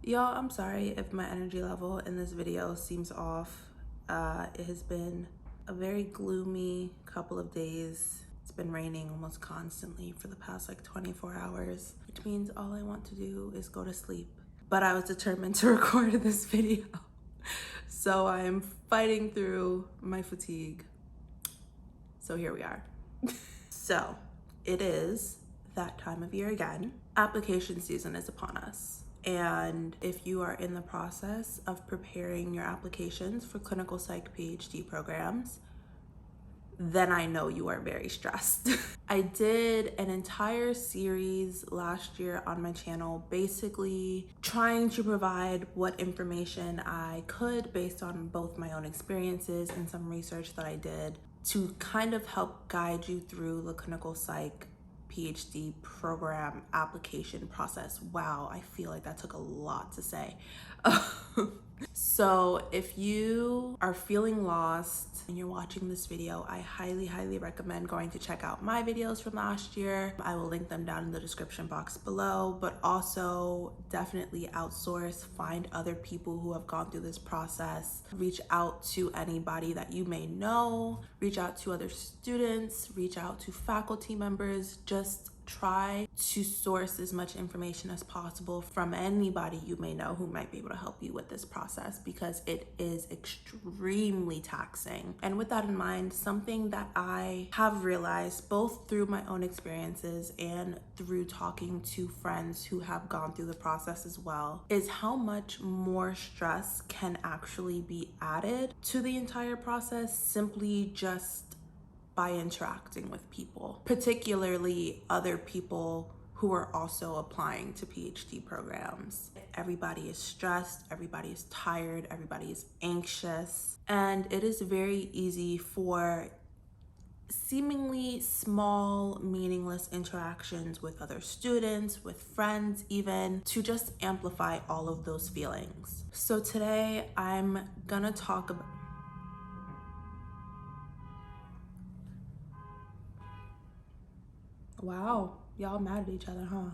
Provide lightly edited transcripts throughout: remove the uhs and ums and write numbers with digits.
Y'all, I'm sorry if my energy level in this video seems off. It has been a very gloomy couple of days. It's been raining almost constantly for the past like 24 hours, which means all I want to do is go to sleep. But I was determined to record this video. So I am fighting through my fatigue. So here we are. So it is that time of year again. Application season is upon us. And if you are in the process of preparing your applications for clinical psych PhD programs, then I know you are very stressed. I did an entire series last year on my channel, basically trying to provide what information I could based on both my own experiences and some research that I did to kind of help guide you through the clinical psych PhD program application process. Wow, I feel like that took a lot to say. So if you are feeling lost and you're watching this video, I highly recommend going to check out my videos from last year. I will link them down in the description box below, but also definitely outsource, find other people who have gone through this process, reach out to anybody that you may know, reach out to other students, reach out to faculty members, just try to source as much information as possible from anybody you may know who might be able to help you with this process, because it is extremely taxing. And with that in mind, something that I have realized both through my own experiences and through talking to friends who have gone through the process as well is how much more stress can actually be added to the entire process simply just by interacting with people, particularly other people who are also applying to PhD programs. Everybody is stressed, everybody is tired, everybody is anxious, and it is very easy for seemingly small, meaningless interactions with other students, with friends even, to just amplify all of those feelings. So today I'm gonna talk about Wow, y'all mad at each other, huh?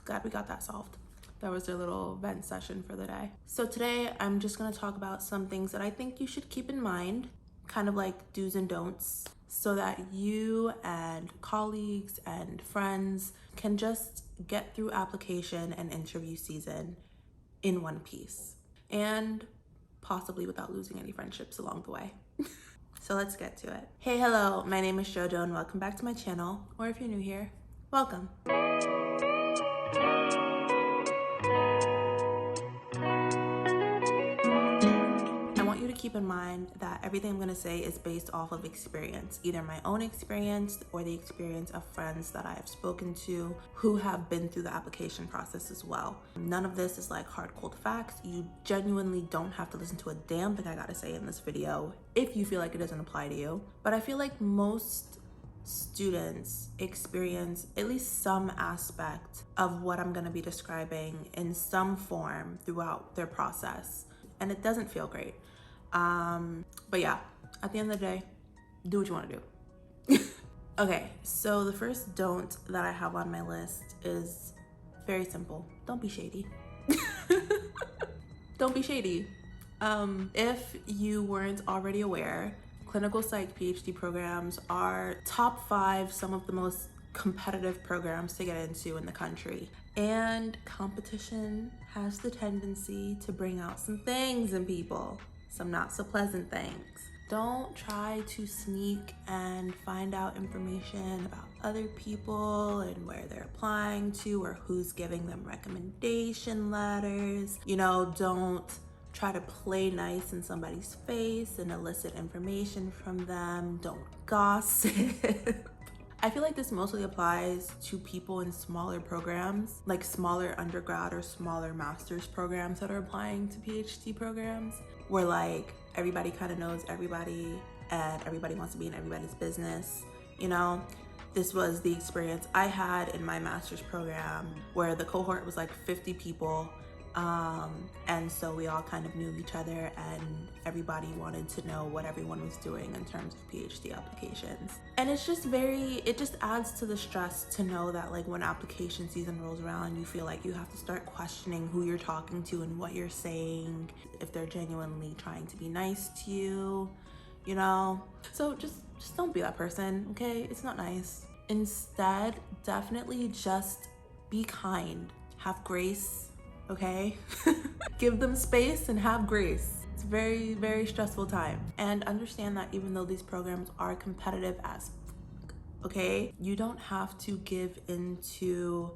Glad we got that solved. That was their little vent session for the day. So today I'm just gonna talk about some things that I think you should keep in mind, kind of like do's and don'ts, so that you and colleagues and friends can just get through application and interview season in one piece, and possibly without losing any friendships along the way. So let's get to it. Hey, hello, my name is Jojo and welcome back to my channel, or if you're new here, welcome. I want you to keep in mind that everything I'm gonna say is based off of experience, either my own experience or the experience of friends that I have spoken to who have been through the application process as well. None of this is like hard cold facts. You genuinely don't have to listen to a damn thing I gotta say in this video if you feel like it doesn't apply to you. But I feel like most students experience at least some aspect of what I'm gonna be describing in some form throughout their process, and it doesn't feel great. But yeah, at the end of the day, do what you want to do. Okay, so the first don't that I have on my list is very simple. Don't be shady. Don't be shady. If you weren't already aware, clinical psych PhD programs are top 5 some of the most competitive programs to get into in the country. And competition has the tendency to bring out some things in people, some not so pleasant things. Don't try to sneak and find out information about other people and where they're applying to or who's giving them recommendation letters. You know, don't try to play nice in somebody's face and elicit information from them. Don't gossip. I feel like this mostly applies to people in smaller programs, like smaller undergrad or smaller master's programs that are applying to PhD programs, where like everybody kind of knows everybody and everybody wants to be in everybody's business. You know, this was the experience I had in my master's program, where the cohort was like 50 people And so we all kind of knew each other, and everybody wanted to know what everyone was doing in terms of PhD applications. And it's just it just adds to the stress to know that like when application season rolls around, you feel like you have to start questioning who you're talking to and what you're saying, if they're genuinely trying to be nice to you, you know? So just don't be that person, okay? It's not nice. Instead, definitely just be kind, have grace, okay? Give them space and have grace. It's a very, very stressful time. And understand that even though these programs are competitive as okay, you don't have to give into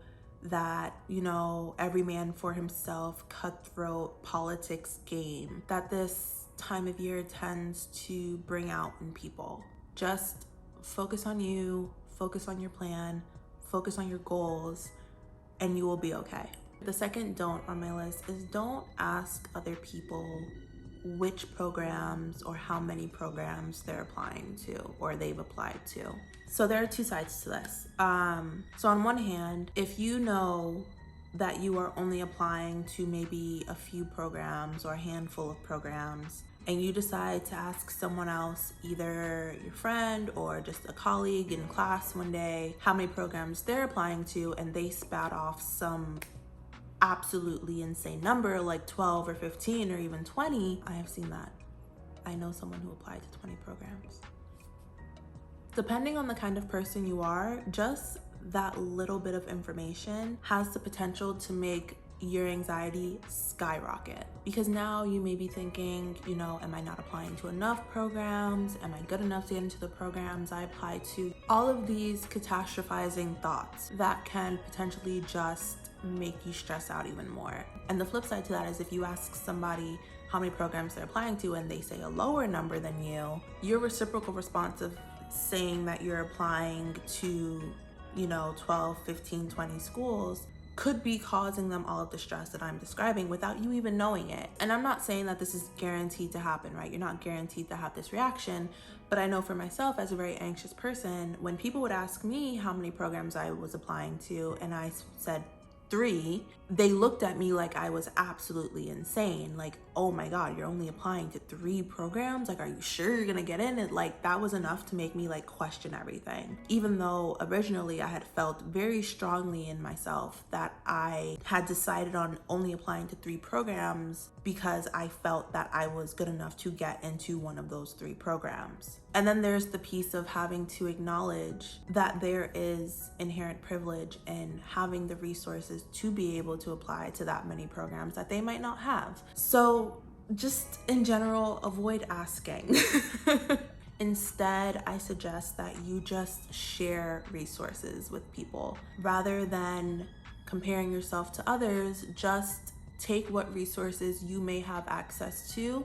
that, you know, every man for himself, cutthroat politics game that this time of year tends to bring out in people. Just focus on you, focus on your plan, focus on your goals, and you will be okay. The second don't on my list is don't ask other people which programs or how many programs they're applying to or they've applied to. So there are two sides to this. So on one hand, if you know that you are only applying to maybe a few programs or a handful of programs, and you decide to ask someone else, either your friend or just a colleague in class one day, how many programs they're applying to, and they spat off some absolutely insane number like 12 or 15 or even 20, I have seen that. I know someone who applied to 20 programs. Depending on the kind of person you are, just that little bit of information has the potential to make your anxiety skyrocket, because now you may be thinking, you know, am I not applying to enough programs? Am I good enough to get into the programs I apply to? All of these catastrophizing thoughts that can potentially just make you stress out even more. And the flip side to that is if you ask somebody how many programs they're applying to and they say a lower number than you, your reciprocal response of saying that you're applying to, you know, 12, 15, 20 schools could be causing them all of the stress that I'm describing without you even knowing it. And I'm not saying that this is guaranteed to happen, right? You're not guaranteed to have this reaction, but I know for myself as a very anxious person, when people would ask me how many programs I was applying to and I said 3, they looked at me like I was absolutely insane. Like, oh my God, you're only applying to 3 programs? Like, are you sure you're gonna get in? And like, that was enough to make me like question everything. Even though originally I had felt very strongly in myself that I had decided on only applying to 3 programs because I felt that I was good enough to get into one of those 3 programs. And then there's the piece of having to acknowledge that there is inherent privilege in having the resources to be able to apply to that many programs that they might not have. So just in general, avoid asking. Instead, I suggest that you just share resources with people. Rather than comparing yourself to others, just take what resources you may have access to,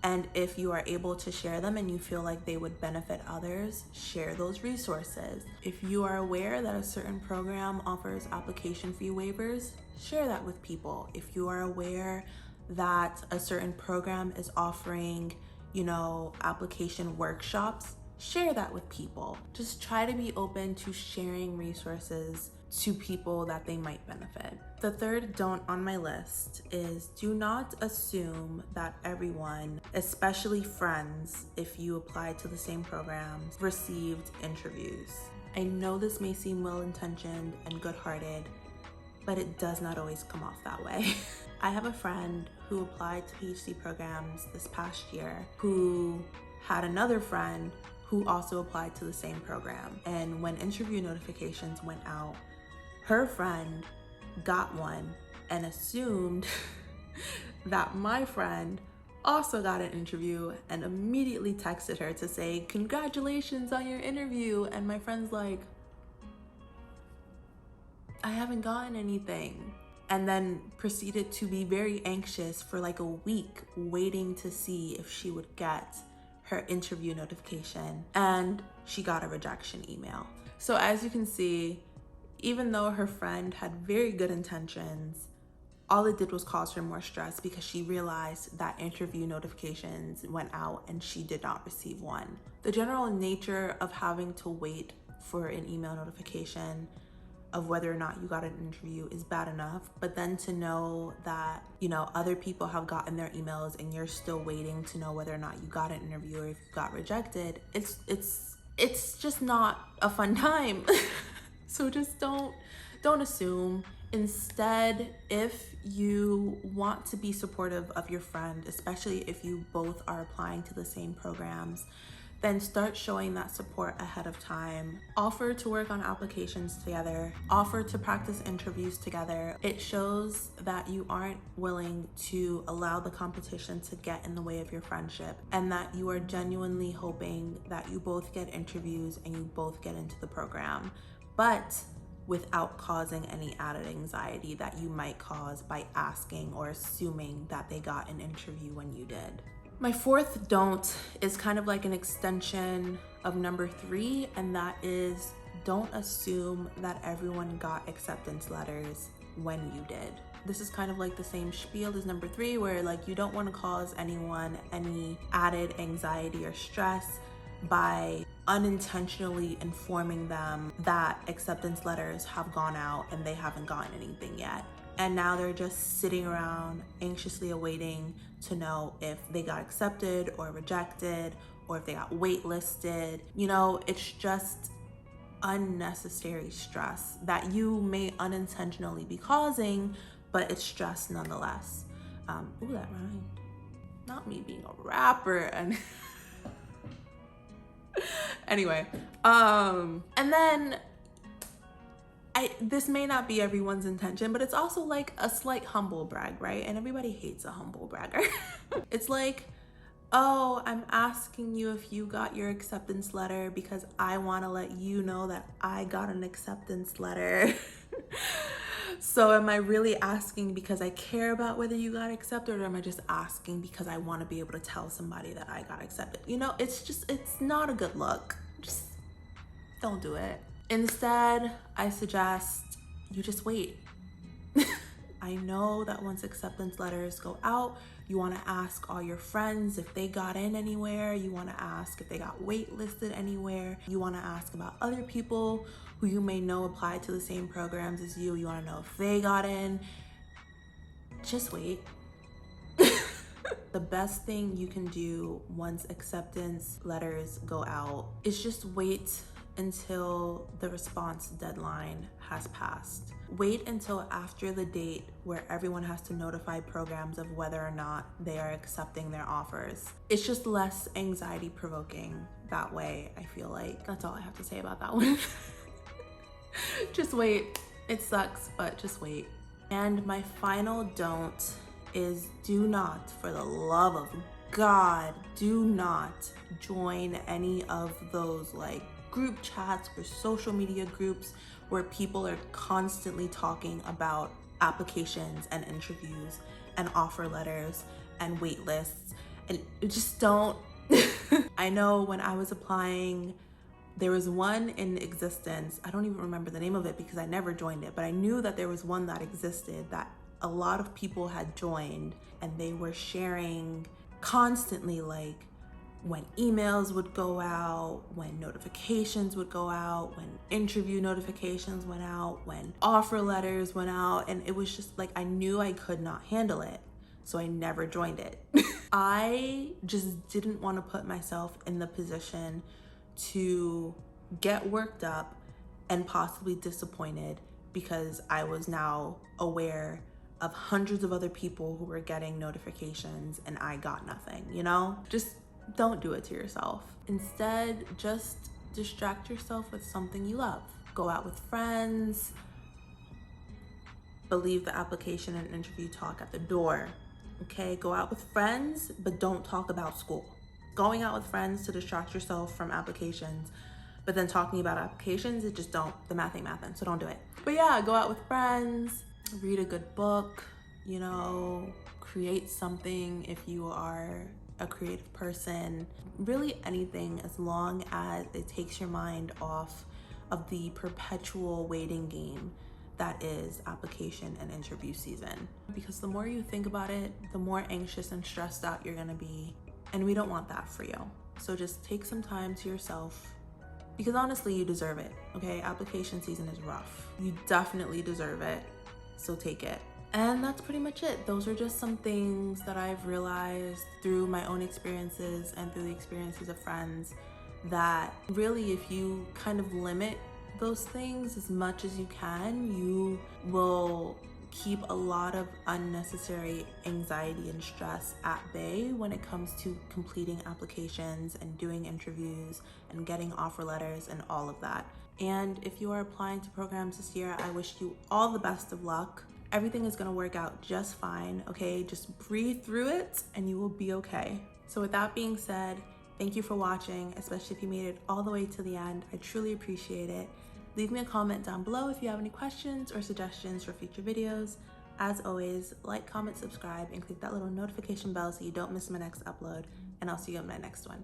and if you are able to share them and you feel like they would benefit others, share those resources. If you are aware that a certain program offers application fee waivers, share that with people. If you are aware that a certain program is offering, you know, application workshops, share that with people. Just try to be open to sharing resources to people that they might benefit. The third don't on my list is do not assume that everyone, especially friends, if you apply to the same programs, received interviews. I know this may seem well-intentioned and good-hearted, but it does not always come off that way. I have a friend who applied to PhD programs this past year who had another friend who also applied to the same program. And when interview notifications went out, her friend got one and assumed that my friend also got an interview and immediately texted her to say, congratulations on your interview. And my friend's like, I haven't gotten anything. And then proceeded to be very anxious for like a week, waiting to see if she would get her interview notification. And she got a rejection email. So as you can see, even though her friend had very good intentions, all it did was cause her more stress because she realized that interview notifications went out and she did not receive one. The general nature of having to wait for an email notification of whether or not you got an interview is bad enough, but then to know that, you know, other people have gotten their emails and you're still waiting to know whether or not you got an interview or if you got rejected, it's just not a fun time. So just don't assume. Instead, if you want to be supportive of your friend, especially if you both are applying to the same programs, then start showing that support ahead of time. Offer to work on applications together. Offer to practice interviews together. It shows that you aren't willing to allow the competition to get in the way of your friendship, and that you are genuinely hoping that you both get interviews and you both get into the program, but without causing any added anxiety that you might cause by asking or assuming that they got an interview when you did. My fourth don't is kind of like an extension of number 3, and that is don't assume that everyone got acceptance letters when you did. This is kind of like the same spiel as number 3, where like you don't want to cause anyone any added anxiety or stress by unintentionally informing them that acceptance letters have gone out and they haven't gotten anything yet. And now they're just sitting around anxiously awaiting to know if they got accepted or rejected or if they got waitlisted. You know, it's just unnecessary stress that you may unintentionally be causing, but it's stress nonetheless. Ooh, that rhymed. Not me being a rapper and anyway, and then this may not be everyone's intention, but it's also like a slight humble brag, right? And everybody hates a humble bragger. It's like, oh, I'm asking you if you got your acceptance letter because I want to let you know that I got an acceptance letter. So am I really asking because I care about whether you got accepted, or am I just asking because I want to be able to tell somebody that I got accepted? You know, it's not a good look. Just don't do it. Instead, I suggest you just wait. I know that once acceptance letters go out, you want to ask all your friends if they got in anywhere. You want to ask if they got waitlisted anywhere. You want to ask about other people who you may know applied to the same programs as you. You want to know if they got in. Just wait. The best thing you can do once acceptance letters go out is just wait until the response deadline has passed. Wait until after the date where everyone has to notify programs of whether or not they are accepting their offers. It's just less anxiety provoking that way, I feel like. That's all I have to say about that one. Just wait. It sucks, but just wait. And my final don't is do not, for the love of God, do not join any of those like group chats or social media groups where people are constantly talking about applications and interviews and offer letters and wait lists, and just don't. I know when I was applying, there was one in existence. I don't even remember the name of it because I never joined it, but I knew that there was one that existed that a lot of people had joined, and they were sharing constantly like when emails would go out, when notifications would go out, when interview notifications went out, when offer letters went out, and it was just like I knew I could not handle it, so I never joined it. I just didn't want to put myself in the position to get worked up and possibly disappointed because I was now aware of hundreds of other people who were getting notifications and I got nothing, you know? Just don't do it to yourself. Instead, just distract yourself with something you love. Go out with friends. But leave the application and interview talk at the door, okay? Go out with friends, but don't talk about school. Going out with friends to distract yourself from applications, but then talking about applications, it just don't, the math ain't mathin', so don't do it. But yeah, go out with friends, read a good book, you know, create something if you are a creative person, really anything, as long as it takes your mind off of the perpetual waiting game that is application and interview season. Because the more you think about it, the more anxious and stressed out you're gonna be, and we don't want that for you. So just take some time to yourself, because honestly, you deserve it, okay? Application season is rough. You definitely deserve it, so take it. And that's pretty much it. Those are just some things that I've realized through my own experiences and through the experiences of friends, that really if you kind of limit those things as much as you can, you will keep a lot of unnecessary anxiety and stress at bay when it comes to completing applications and doing interviews and getting offer letters and all of that. And if you are applying to programs this year, I wish you all the best of luck. Everything is gonna work out just fine, okay? Just breathe through it and you will be okay. So with that being said, thank you for watching, especially if you made it all the way to the end. I truly appreciate it. Leave me a comment down below if you have any questions or suggestions for future videos. As always, like, comment, subscribe, and click that little notification bell so you don't miss my next upload, and I'll see you on my next one.